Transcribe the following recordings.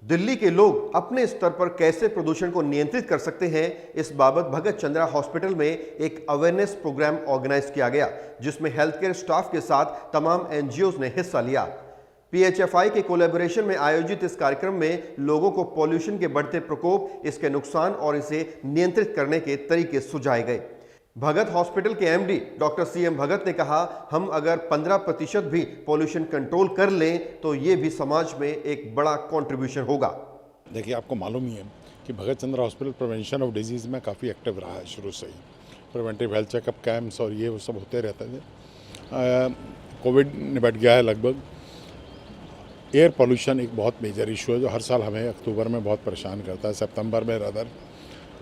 दिल्ली के लोग अपने स्तर पर कैसे प्रदूषण को नियंत्रित कर सकते हैं, इस बाबत भगत चंद्रा हॉस्पिटल में एक अवेयरनेस प्रोग्राम ऑर्गेनाइज किया गया, जिसमें हेल्थ केयर स्टाफ के साथ तमाम एनजीओज ने हिस्सा लिया। पीएचएफआई के कोलैबोरेशन में आयोजित इस कार्यक्रम में लोगों को पॉल्यूशन के बढ़ते प्रकोप, इसके नुकसान और इसे नियंत्रित करने के तरीके सुझाए गए। भगत हॉस्पिटल के एमडी डॉक्टर सीएम भगत ने कहा, हम अगर 15% भी पॉल्यूशन कंट्रोल कर लें तो ये भी समाज में एक बड़ा कंट्रीब्यूशन होगा। देखिए, आपको मालूम ही है कि Bhagat Chandra hospital prevention of disease में काफ़ी एक्टिव रहा है शुरू से ही। प्रिवेंटिव हेल्थ चेकअप कैंप्स और ये वो सब होते रहते थे। कोविड निपट गया है लगभग। एयर पॉल्यूशन एक बहुत मेजर इशू है जो हर साल हमें अक्टूबर में बहुत परेशान करता है, सितंबर में रदर।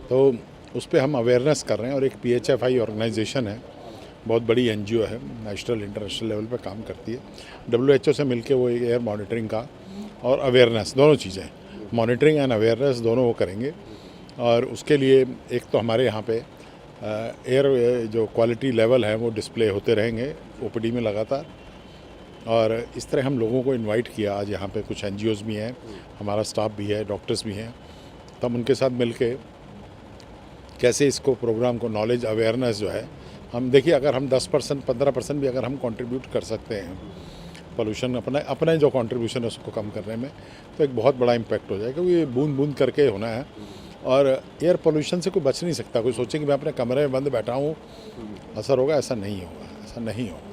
तो उस पर हम अवेयरनेस कर रहे हैं और एक पीएचएफआई ऑर्गेनाइजेशन है, बहुत बड़ी एनजीओ है, नेशनल इंटरनेशनल लेवल पे काम करती है। डब्ल्यूएचओ से मिलके वो एयर मॉनिटरिंग का और अवेयरनेस दोनों चीज़ें, मॉनिटरिंग एंड अवेयरनेस दोनों वो करेंगे। और उसके लिए एक तो हमारे यहाँ पे एयर जो क्वालिटी लेवल है वो डिस्प्ले होते रहेंगे ओपीडी में लगातार। और इस तरह हम लोगों को इनवाइट किया। आज यहाँ पे कुछ एनजीओज़ भी हैं, हमारा स्टाफ भी है, डॉक्टर्स भी हैं। तो हम उनके साथ मिलके कैसे इसको प्रोग्राम को नॉलेज अवेयरनेस जो है, हम देखिए अगर हम 10% 15% भी अगर हम कंट्रीब्यूट कर सकते हैं पोल्यूशन अपने जो कंट्रीब्यूशन है उसको कम करने में, तो एक बहुत बड़ा इम्पैक्ट हो जाएगा। क्योंकि ये बूंद बूंद करके होना है और एयर पोल्यूशन से कोई बच नहीं सकता। कोई सोचे कि मैं अपने कमरे में बंद बैठा हूँ असर होगा, ऐसा नहीं होगा, ऐसा नहीं होगा।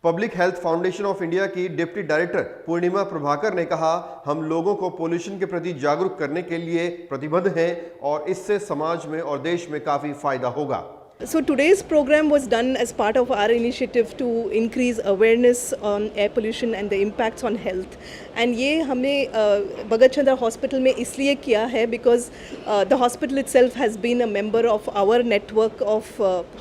Public health foundation of India की डिप्टी डायरेक्टर पूर्णिमा प्रभाकर ने कहा, हम लोगों को पोल्यूशन के प्रति जागरूक करने के लिए प्रतिबद्ध हैं और इससे समाज में और देश में काफी फायदा होगा। So today's program was done as part of our initiative to increase awareness on air pollution and the impacts on health. And ये हमने भगत चंद्रा हॉस्पिटल में इसलिए किया है because the hospital itself has been a member of our network of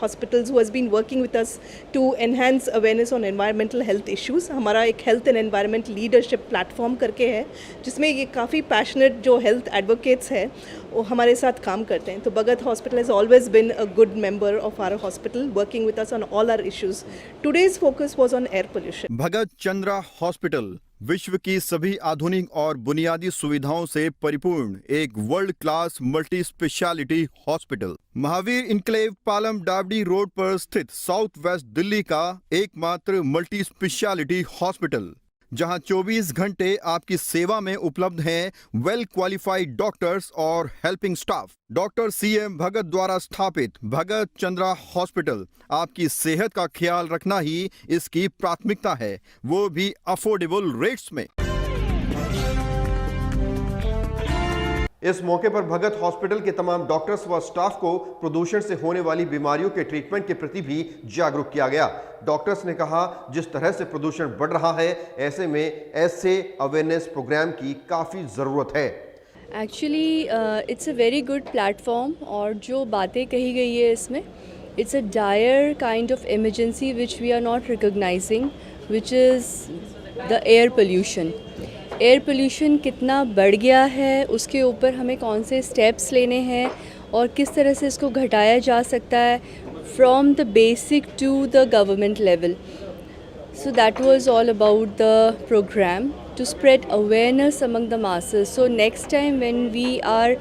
hospitals who has been working with us to enhance awareness on environmental health issues. हमारा एक health and environment leadership platform करके है, जिसमें ये काफ़ी passionate जो health advocates हैं वो हमारे साथ काम करते हैं। तो भगत hospital has always been a good member of our hospital, working with us on all our issues. Today's focus was on air pollution. Bhagat Chandra hospital विश्व की सभी आधुनिक और बुनियादी सुविधाओं से परिपूर्ण एक world class multi speciality hospital, Mahavir enclave Palam डावडी रोड पर स्थित साउथ वेस्ट दिल्ली का एकमात्र मल्टी स्पेशलिटी हॉस्पिटल, जहां 24 घंटे आपकी सेवा में उपलब्ध हैं वेल क्वालिफाइड डॉक्टर्स और हेल्पिंग स्टाफ। डॉक्टर सीएम भगत द्वारा स्थापित भगत चंद्रा हॉस्पिटल आपकी सेहत का ख्याल रखना ही इसकी प्राथमिकता है, वो भी अफोर्डेबल रेट्स में। इस मौके पर भगत हॉस्पिटल के तमाम डॉक्टर्स व स्टाफ को प्रदूषण से होने वाली बीमारियों के ट्रीटमेंट के प्रति भी जागरूक किया गया। डॉक्टर्स ने कहा, जिस तरह से प्रदूषण बढ़ रहा है, ऐसे में ऐसे अवेयरनेस प्रोग्राम की काफ़ी ज़रूरत है। Actually it's a very good platform और जो बातें कही गई है इसमें, it's a dire kind of emergency which we are not recognising, which is the air pollution. Air pollution कितना बढ़ गया है, उसके ऊपर हमें कौन से स्टेप्स लेने हैं और किस तरह से इसको घटाया जा सकता है from the basic to the government level. So that was all about the program to spread awareness among the masses. So next time when we are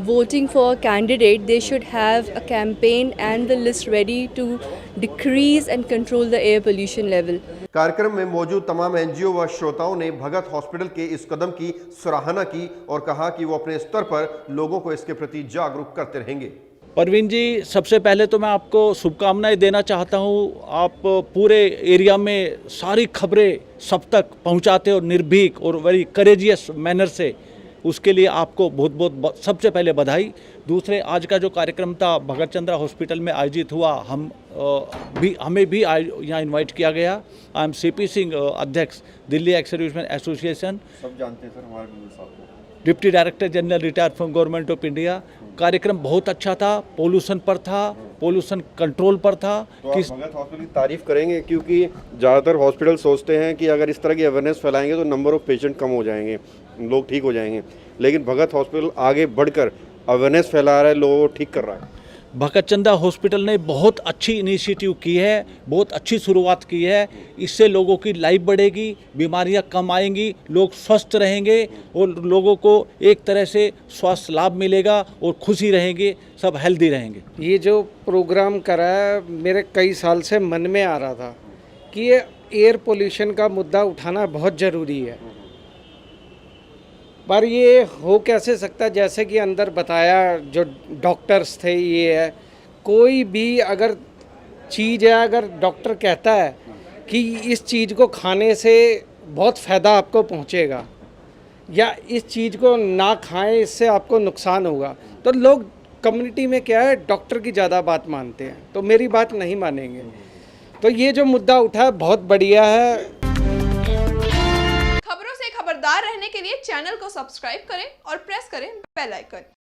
voting for a candidate, they should have a campaign and the list ready to decrease and control the air pollution level. कार्यक्रम में मौजूद तमाम NGO व श्रोताओं ने भगत hospital के इस कदम की सराहना की और कहा कि वो अपने स्तर पर लोगों को इसके प्रति जागरूक करते रहेंगे। परवीन जी, सबसे पहले तो मैं आपको शुभकामनाएं देना चाहता हूं। आप पूरे एरिया में सारी खबरें सब तक पहुंचाते और निर्भीक और वेरी करेजियस मैनर से, उसके लिए आपको बहुत बहुत सबसे पहले बधाई। दूसरे, आज का जो कार्यक्रम था भगत चंद्रा हॉस्पिटल में आयोजित हुआ, हमें भी यहाँ इनवाइट किया गया। आई एम सीपी सिंह, अध्यक्ष दिल्ली एक्स-सर्विसमैन एसोसिएशन। सब जानते हैं सर हमारे deputy director general retired from government of India. कार्यक्रम बहुत अच्छा था, पोल्यूशन पर था, पोल्यूशन कंट्रोल पर था। तो आप भगत हॉस्पिटल की तारीफ करेंगे, क्योंकि ज़्यादातर हॉस्पिटल सोचते हैं कि अगर इस तरह की अवेयरनेस फैलाएंगे तो नंबर ऑफ पेशेंट कम हो जाएंगे, लोग ठीक हो जाएंगे, लेकिन भगत हॉस्पिटल आगे बढ़कर अवेयरनेस फैला रहा है, लोगों को ठीक कर रहा है। भगत चंदा हॉस्पिटल ने बहुत अच्छी इनिशिएटिव की है, बहुत अच्छी शुरुआत की है। इससे लोगों की लाइफ बढ़ेगी, बीमारियां कम आएंगी, लोग स्वस्थ रहेंगे और लोगों को एक तरह से स्वास्थ्य लाभ मिलेगा और खुशी रहेंगे, सब हेल्दी रहेंगे। ये जो प्रोग्राम करा है, मेरे कई साल से मन में आ रहा था कि ये एयर पोल्यूशन का मुद्दा उठाना बहुत ज़रूरी है, पर ये हो कैसे सकता है। जैसे कि अंदर बताया जो डॉक्टर्स थे, ये है कोई भी अगर चीज़ है, अगर डॉक्टर कहता है कि इस चीज़ को खाने से बहुत फ़ायदा आपको पहुंचेगा या इस चीज़ को ना खाएं इससे आपको नुकसान होगा, तो लोग कम्युनिटी में क्या है डॉक्टर की ज़्यादा बात मानते हैं, तो मेरी बात नहीं मानेंगे। तो ये जो मुद्दा उठा है बहुत बढ़िया है। खबरों से खबरदार रहने के लिए चैनल को सब्सक्राइब करें और प्रेस करें बेल आइकन।